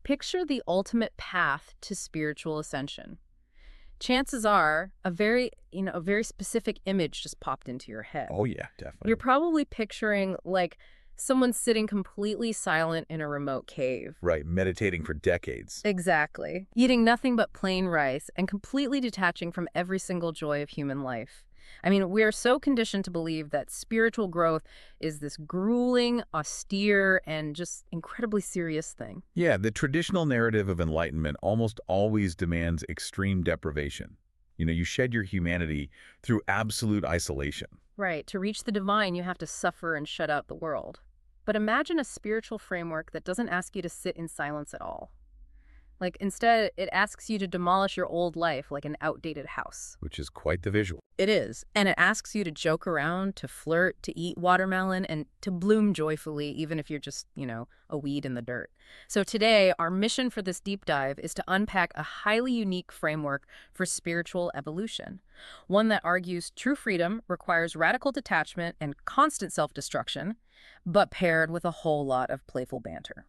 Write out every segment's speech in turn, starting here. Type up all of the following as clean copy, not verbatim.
picture the ultimate path to spiritual ascension. Chances are a very specific image just popped into your head. Oh, yeah, definitely. You're probably picturing like someone sitting completely silent in a remote cave. Right, meditating for decades. Exactly. Eating nothing but plain rice and completely detaching from every single joy of human life. I mean, we're so conditioned to believe that spiritual growth is this grueling, austere, and just incredibly serious thing. Yeah, the traditional narrative of enlightenment almost always demands extreme deprivation. You shed your humanity through absolute isolation. Right. To reach the divine, you have to suffer and shut out the world. But imagine a spiritual framework that doesn't ask you to sit in silence at all. Like, instead, it asks you to demolish your old life like an outdated house. Which is quite the visual. It is. And it asks you to joke around, to flirt, to eat watermelon, and to bloom joyfully, even if you're just, a weed in the dirt. So today, our mission for this deep dive is to unpack a highly unique framework for spiritual evolution. One that argues true freedom requires radical detachment and constant self-destruction, but paired with a whole lot of playful banter.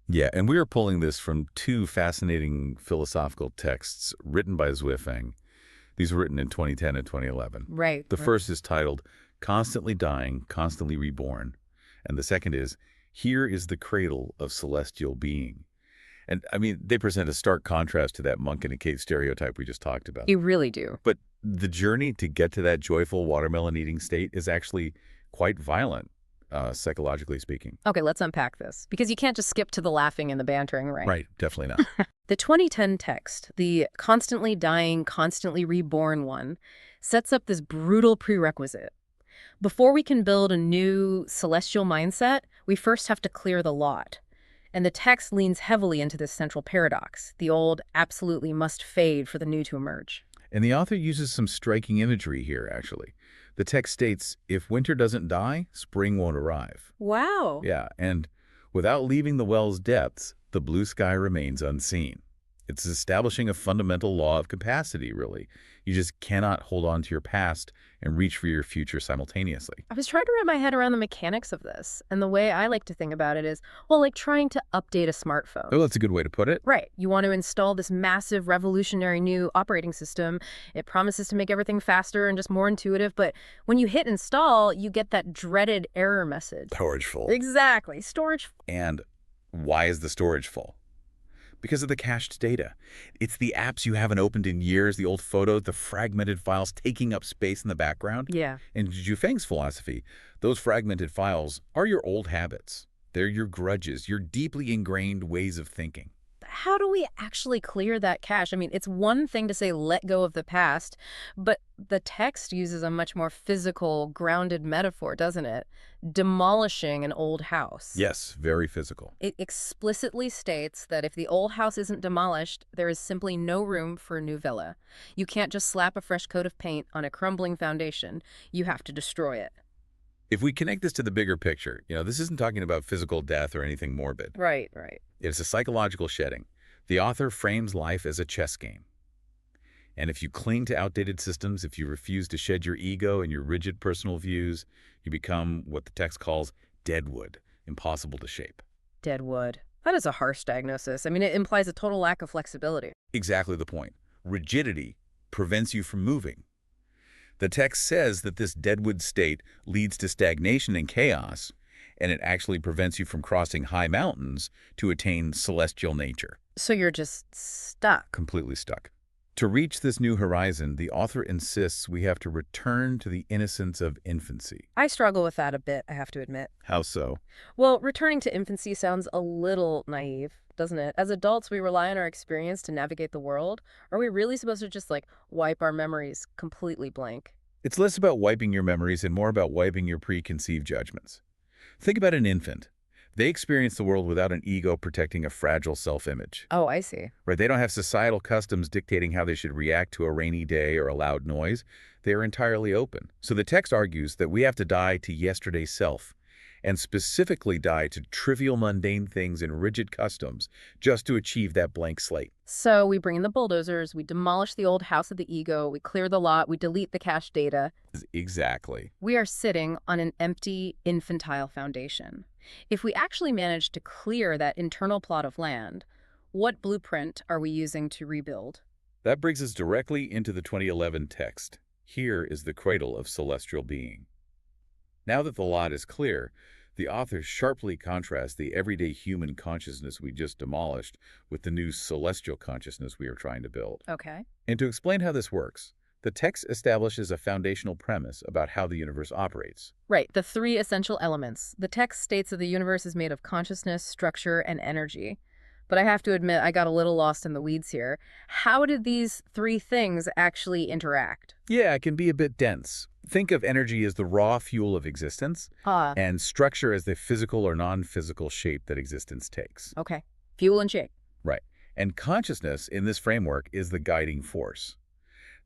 Yeah, and we are pulling this from two fascinating philosophical texts written by Feng. These were written in 2010 and 2011. Right. The first is titled Constantly Dying, Constantly Reborn. And the second is Here is the Cradle of Celestial Being. And, I mean, they present a stark contrast to that monk in a cave stereotype we just talked about. You really do. But the journey to get to that joyful watermelon-eating state is actually quite violent, psychologically speaking. Okay, let's unpack this. Because you can't just skip to the laughing and the bantering, right? Right, definitely not. The 2010 text, the constantly dying, constantly reborn one, sets up this brutal prerequisite. Before we can build a new celestial mindset, we first have to clear the lot. And the text leans heavily into this central paradox. The old absolutely must fade for the new to emerge. And the author uses some striking imagery here, actually. The text states, if winter doesn't die, spring won't arrive. Wow. Yeah, and without leaving the well's depths, the blue sky remains unseen. It's establishing a fundamental law of capacity, really. You just cannot hold on to your past and reach for your future simultaneously. I was trying to wrap my head around the mechanics of this. And the way I like to think about it is, well, like trying to update a smartphone. Oh, that's a good way to put it. Right. You want to install this massive, revolutionary new operating system. It promises to make everything faster and just more intuitive. But when you hit install, you get that dreaded error message. Storage full. Exactly. Storage. And why is the storage full? Because of the cached data. It's the apps you haven't opened in years, the old photos, the fragmented files taking up space in the background. Yeah. In Feng's philosophy, those fragmented files are your old habits. They're your grudges, your deeply ingrained ways of thinking. How do we actually clear that cache? I mean, it's one thing to say let go of the past, but the text uses a much more physical, grounded metaphor, doesn't it? Demolishing an old house. Yes, very physical. It explicitly states that if the old house isn't demolished, there is simply no room for a new villa. You can't just slap a fresh coat of paint on a crumbling foundation. You have to destroy it. If we connect this to the bigger picture, this isn't talking about physical death or anything morbid. Right, right. It's a psychological shedding. The author frames life as a chess game. And if you cling to outdated systems, if you refuse to shed your ego and your rigid personal views, you become what the text calls deadwood, impossible to shape. Deadwood. That is a harsh diagnosis. I mean, it implies a total lack of flexibility. Exactly the point. Rigidity prevents you from moving. The text says that this deadwood state leads to stagnation and chaos, and it actually prevents you from crossing high mountains to attain celestial nature. So you're just stuck. Completely stuck. To reach this new horizon, the author insists we have to return to the innocence of infancy. I struggle with that a bit, I have to admit. How so? Well, returning to infancy sounds a little naive, doesn't it? As adults, we rely on our experience to navigate the world. Are we really supposed to just, wipe our memories completely blank? It's less about wiping your memories and more about wiping your preconceived judgments. Think about an infant. They experience the world without an ego protecting a fragile self-image. Oh, I see. Right? They don't have societal customs dictating how they should react to a rainy day or a loud noise. They are entirely open. So the text argues that we have to die to yesterday's self, and specifically die to trivial, mundane things and rigid customs just to achieve that blank slate. So we bring in the bulldozers, we demolish the old house of the ego, we clear the lot, we delete the cache data. Exactly. We are sitting on an empty, infantile foundation. If we actually manage to clear that internal plot of land, What blueprint are we using to rebuild? That brings us directly into the 2011 text. Here is the cradle of celestial being. Now that the lot is clear, the author sharply contrasts the everyday human consciousness we just demolished with the new celestial consciousness we are trying to build. Okay. And to explain how this works, the text establishes a foundational premise about how the universe operates. Right, the three essential elements. The text states that the universe is made of consciousness, structure, and energy. But I have to admit, I got a little lost in the weeds here. How did these three things actually interact? Yeah, it can be a bit dense. Think of energy as the raw fuel of existence, Ah, and structure as the physical or non-physical shape that existence takes. okay. Fuel and shape. Right. And consciousness in this framework is the guiding force.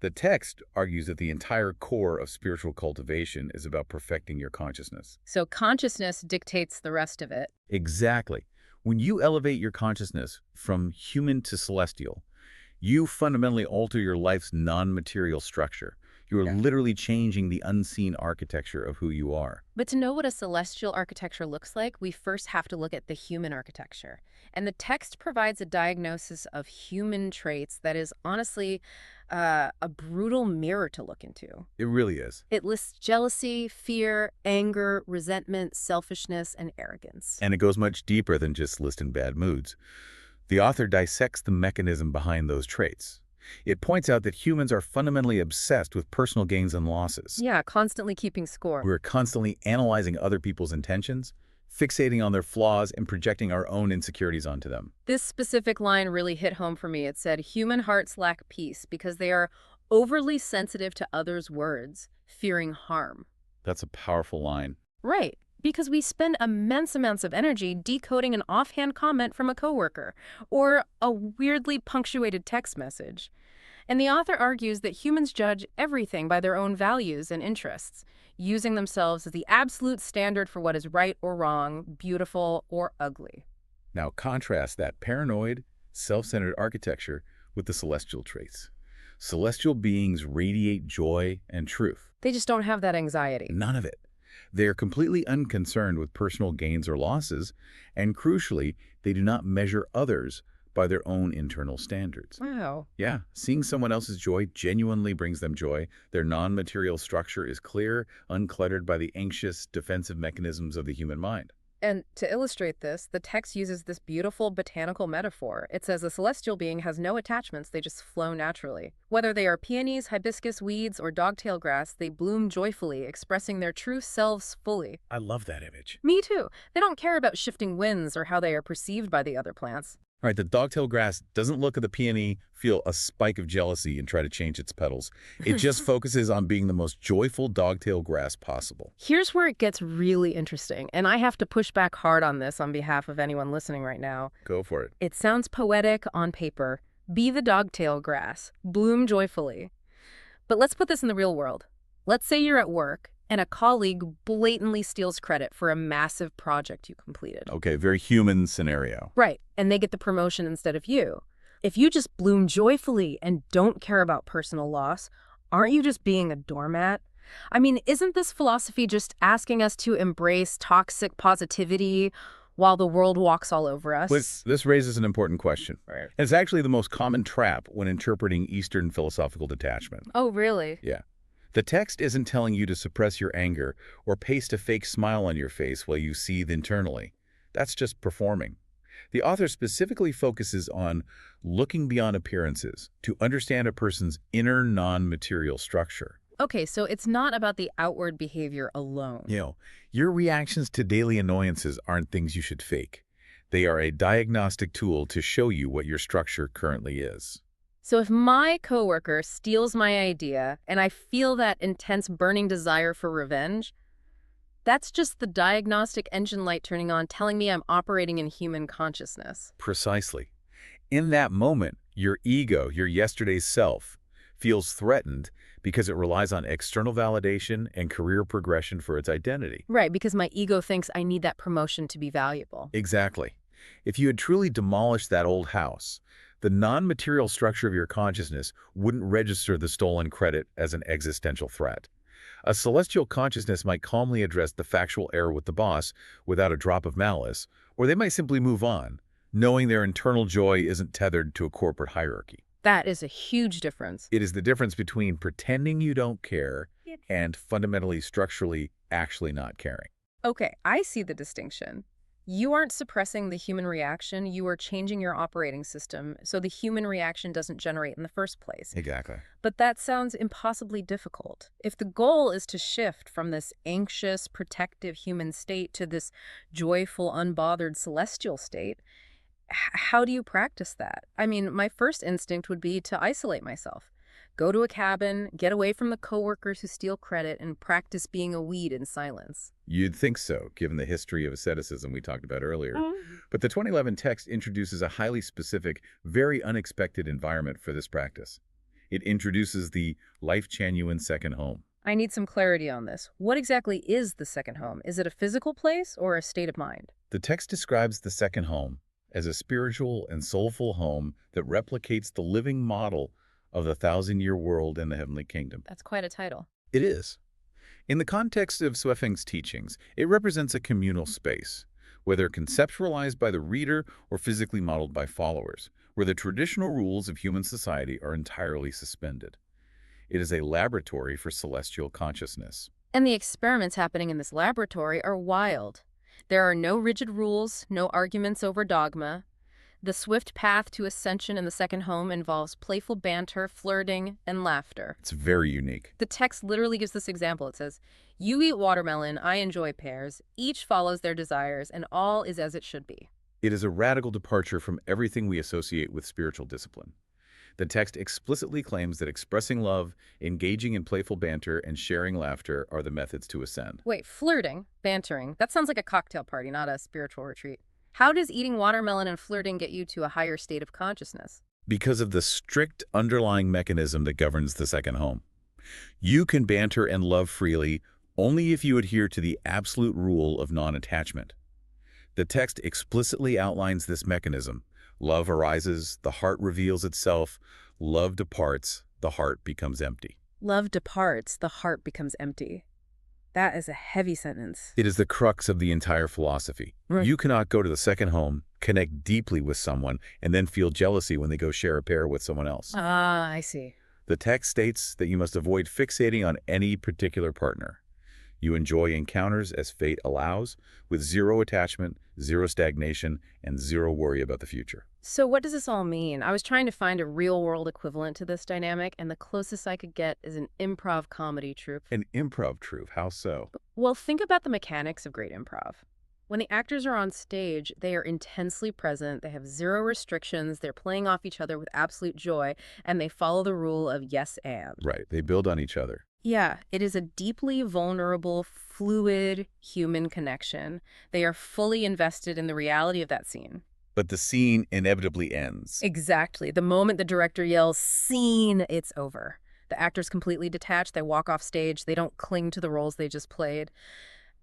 The text argues that the entire core of spiritual cultivation is about perfecting your consciousness. So consciousness dictates the rest of it. Exactly. When you elevate your consciousness from human to celestial, you fundamentally alter your life's non-material structure. You are Yeah. literally changing the unseen architecture of who you are. But to know what a celestial architecture looks like, we first have to look at the human architecture. And the text provides a diagnosis of human traits that is honestly a brutal mirror to look into. It really is. It lists jealousy, fear, anger, resentment, selfishness, and arrogance. And it goes much deeper than just listing bad moods. The author dissects the mechanism behind those traits. It points out that humans are fundamentally obsessed with personal gains and losses. Yeah, constantly keeping score. We're constantly analyzing other people's intentions, fixating on their flaws, and projecting our own insecurities onto them. This specific line really hit home for me. It said, human hearts lack peace because they are overly sensitive to others' words, fearing harm. That's a powerful line. Right, because we spend immense amounts of energy decoding an offhand comment from a coworker or a weirdly punctuated text message. And the author argues that humans judge everything by their own values and interests, using themselves as the absolute standard for what is right or wrong, beautiful or ugly. Now contrast that paranoid, self-centered architecture with the celestial traits. Celestial beings radiate joy and truth. They just don't have that anxiety. None of it. They are completely unconcerned with personal gains or losses, and crucially, they do not measure others by their own internal standards. Wow. Yeah, seeing someone else's joy genuinely brings them joy. Their non-material structure is clear, uncluttered by the anxious, defensive mechanisms of the human mind. And to illustrate this, the text uses this beautiful botanical metaphor. It says a celestial being has no attachments, they just flow naturally. Whether they are peonies, hibiscus weeds, or dogtail grass, they bloom joyfully, expressing their true selves fully. I love that image. Me too. They don't care about shifting winds or how they are perceived by the other plants. All right, the dogtail grass doesn't look at the peony, feel a spike of jealousy, and try to change its petals. It just focuses on being the most joyful dogtail grass possible. Here's where it gets really interesting, and I have to push back hard on this on behalf of anyone listening right now. Go for it. It sounds poetic on paper. Be the dogtail grass. Bloom joyfully. But let's put this in the real world. Let's say you're at work and a colleague blatantly steals credit for a massive project you completed. Okay, very human scenario. Right, and they get the promotion instead of you. If you just bloom joyfully and don't care about personal loss, aren't you just being a doormat? I mean, isn't this philosophy just asking us to embrace toxic positivity while the world walks all over us? This raises an important question. Right. And it's actually the most common trap when interpreting Eastern philosophical detachment. Oh, really? Yeah. The text isn't telling you to suppress your anger or paste a fake smile on your face while you seethe internally. That's just performing. The author specifically focuses on looking beyond appearances to understand a person's inner non-material structure. Okay, so it's not about the outward behavior alone. Your reactions to daily annoyances aren't things you should fake. They are a diagnostic tool to show you what your structure currently is. So if my coworker steals my idea and I feel that intense burning desire for revenge, that's just the diagnostic engine light turning on, telling me I'm operating in human consciousness. Precisely. In that moment, your ego, your yesterday's self, feels threatened because it relies on external validation and career progression for its identity. Right, because my ego thinks I need that promotion to be valuable. Exactly. If you had truly demolished that old house, the non-material structure of your consciousness wouldn't register the stolen credit as an existential threat. A celestial consciousness might calmly address the factual error with the boss without a drop of malice, or they might simply move on, knowing their internal joy isn't tethered to a corporate hierarchy. That is a huge difference. It is the difference between pretending you don't care and fundamentally, structurally, actually not caring. Okay, I see the distinction. You aren't suppressing the human reaction, you are changing your operating system so the human reaction doesn't generate in the first place. Exactly. But that sounds impossibly difficult. If the goal is to shift from this anxious, protective human state to this joyful, unbothered celestial state, how do you practice that? I mean, my first instinct would be to isolate myself. Go to a cabin, get away from the coworkers who steal credit, and practice being a weed in silence. You'd think so, given the history of asceticism we talked about earlier. Mhm. But the 2011 text introduces a highly specific, very unexpected environment for this practice. It introduces the Lifechanyuan second home. I need some clarity on this. What exactly is the second home? Is it a physical place or a state of mind? The text describes the second home as a spiritual and soulful home that replicates the living model of the thousand-year world and the heavenly kingdom. That's quite a title. It is. In the context of Suifeng's teachings, it represents a communal space, whether conceptualized by the reader or physically modeled by followers, where the traditional rules of human society are entirely suspended. It is a laboratory for celestial consciousness. And the experiments happening in this laboratory are wild. There are no rigid rules, no arguments over dogma. The swift path to ascension in the second home involves playful banter, flirting, and laughter. It's very unique. The text literally gives this example. It says, "You eat watermelon, I enjoy pears. Each follows their desires, and all is as it should be." It is a radical departure from everything we associate with spiritual discipline. The text explicitly claims that expressing love, engaging in playful banter, and sharing laughter are the methods to ascend. Wait, flirting, bantering, that sounds like a cocktail party, not a spiritual retreat. How does eating watermelon and flirting get you to a higher state of consciousness? Because of the strict underlying mechanism that governs the second home. You can banter and love freely only if you adhere to the absolute rule of non-attachment. The text explicitly outlines this mechanism. Love arises, the heart reveals itself. Love departs, the heart becomes empty. Love departs, the heart becomes empty. That is a heavy sentence. It is the crux of the entire philosophy. Right. You cannot go to the second home, connect deeply with someone, and then feel jealousy when they go share a pair with someone else. Ah, I see. The text states that you must avoid fixating on any particular partner. You enjoy encounters as fate allows, with zero attachment, zero stagnation, and zero worry about the future. So what does this all mean? I was trying to find a real-world equivalent to this dynamic, and the closest I could get is an improv comedy troupe. An improv troupe, how so? Well, think about the mechanics of great improv. When the actors are on stage, they are intensely present, they have zero restrictions, they're playing off each other with absolute joy, and they follow the rule of yes and. Right, they build on each other. Yeah, it is a deeply vulnerable, fluid human connection. They are fully invested in the reality of that scene. But the scene inevitably ends. Exactly. The moment the director yells, "Scene," it's over. The actor's completely detached, they walk off stage, they don't cling to the roles they just played.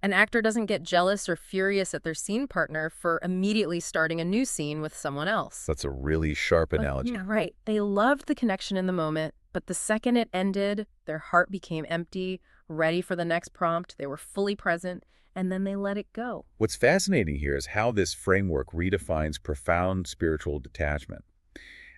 An actor doesn't get jealous or furious at their scene partner for immediately starting a new scene with someone else. That's a really sharp analogy. Yeah, right. They loved the connection in the moment, but the second it ended, their heart became empty, ready for the next prompt, they were fully present, and then they let it go. What's fascinating here is how this framework redefines profound spiritual detachment.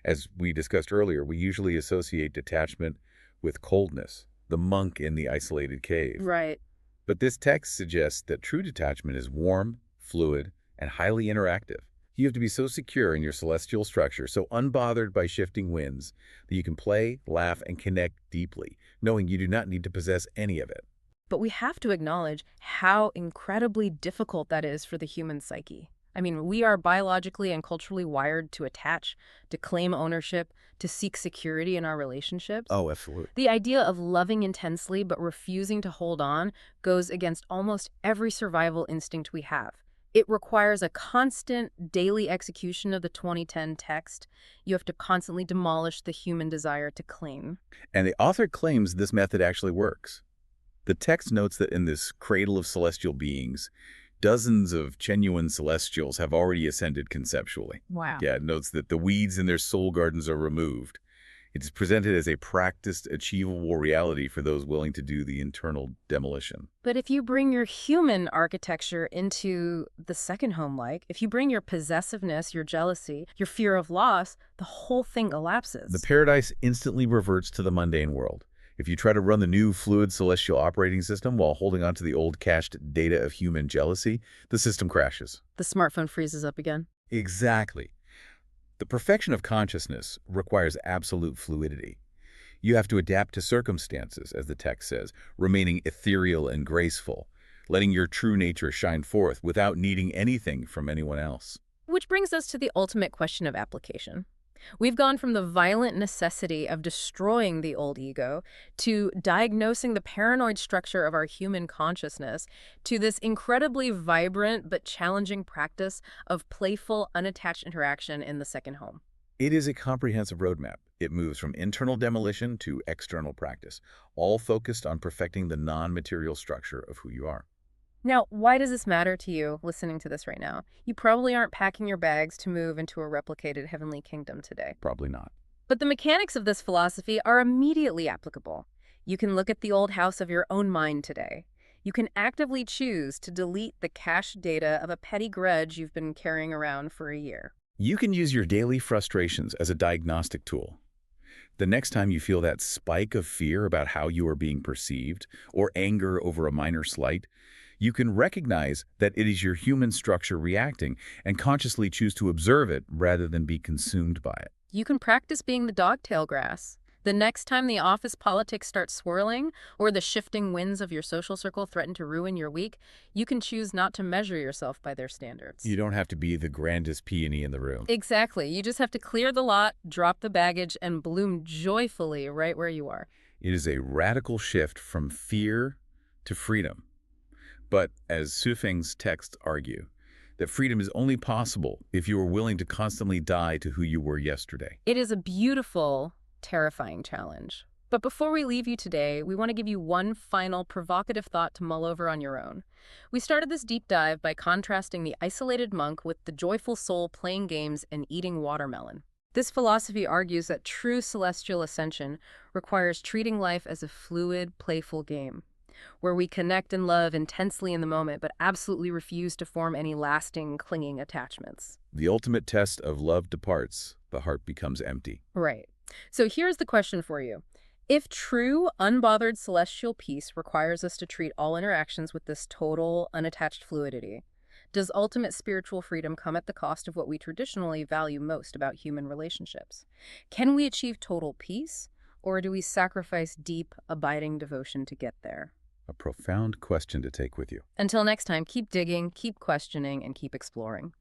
As we discussed earlier, we usually associate detachment with coldness, the monk in the isolated cave. Right. But this text suggests that true detachment is warm, fluid, and highly interactive. You have to be so secure in your celestial structure, so unbothered by shifting winds, that you can play, laugh, and connect deeply, knowing you do not need to possess any of it. But we have to acknowledge how incredibly difficult that is for the human psyche. I mean, we are biologically and culturally wired to attach, to claim ownership, to seek security in our relationships. Oh, absolutely. The idea of loving intensely but refusing to hold on goes against almost every survival instinct we have. It requires a constant daily execution of the 2010 text. You have to constantly demolish the human desire to claim. And the author claims this method actually works. The text notes that in this cradle of celestial beings, dozens of genuine celestials have already ascended conceptually. Wow. Yeah, it notes that the weeds in their soul gardens are removed. It's presented as a practiced, achievable reality for those willing to do the internal demolition. But if you bring your human architecture into the second home, like if you bring your possessiveness, your jealousy, your fear of loss, the whole thing The elapses. paradise instantly reverts to the mundane world. If you try to run the new fluid celestial operating system while holding on to the old cached data of human jealousy, the system crashes. The smartphone freezes up again. Exactly. The perfection of consciousness requires absolute fluidity. You have to adapt to circumstances, as the text says, remaining ethereal and graceful, letting your true nature shine forth without needing anything from anyone else. Which brings us to the ultimate question of application. We've gone from the violent necessity of destroying the old ego to diagnosing the paranoid structure of our human consciousness to this incredibly vibrant but challenging practice of playful, unattached interaction in the second home. It is a comprehensive roadmap. It moves from internal demolition to external practice, all focused on perfecting the non-material structure of who you are. Now, why does this matter to you listening to this right now? You probably aren't packing your bags to move into a replicated heavenly kingdom today. Probably not. But the mechanics of this philosophy are immediately applicable. You can look at the old house of your own mind today. You can actively choose to delete the cached data of a petty grudge you've been carrying around for a year. You can use your daily frustrations as a diagnostic tool. The next time you feel that spike of fear about how you are being perceived or anger over a minor slight, you can recognize that it is your human structure reacting and consciously choose to observe it rather than be consumed by it. You can practice being the dogtail grass. The next time the office politics start swirling or the shifting winds of your social circle threaten to ruin your week, you can choose not to measure yourself by their standards. You don't have to be the grandest peony in the room. Exactly. You just have to clear the lot, drop the baggage, and bloom joyfully right where you are. It is a radical shift from fear to freedom. But as Sufeng's texts argue, that freedom is only possible if you are willing to constantly die to who you were yesterday. It is a beautiful, terrifying challenge. But before we leave you today, we want to give you one final provocative thought to mull over on your own. We started this deep dive by contrasting the isolated monk with the joyful soul playing games and eating watermelon. This philosophy argues that true celestial ascension requires treating life as a fluid, playful game, where we connect and love intensely in the moment, but absolutely refuse to form any lasting, clinging attachments. The ultimate test of love departs, the heart becomes empty. Right. So here's the question for you. If true, unbothered celestial peace requires us to treat all interactions with this total, unattached fluidity, does ultimate spiritual freedom come at the cost of what we traditionally value most about human relationships? Can we achieve total peace, or do we sacrifice deep, abiding devotion to get there? A profound question to take with you. Until next time, keep digging, keep questioning, and keep exploring.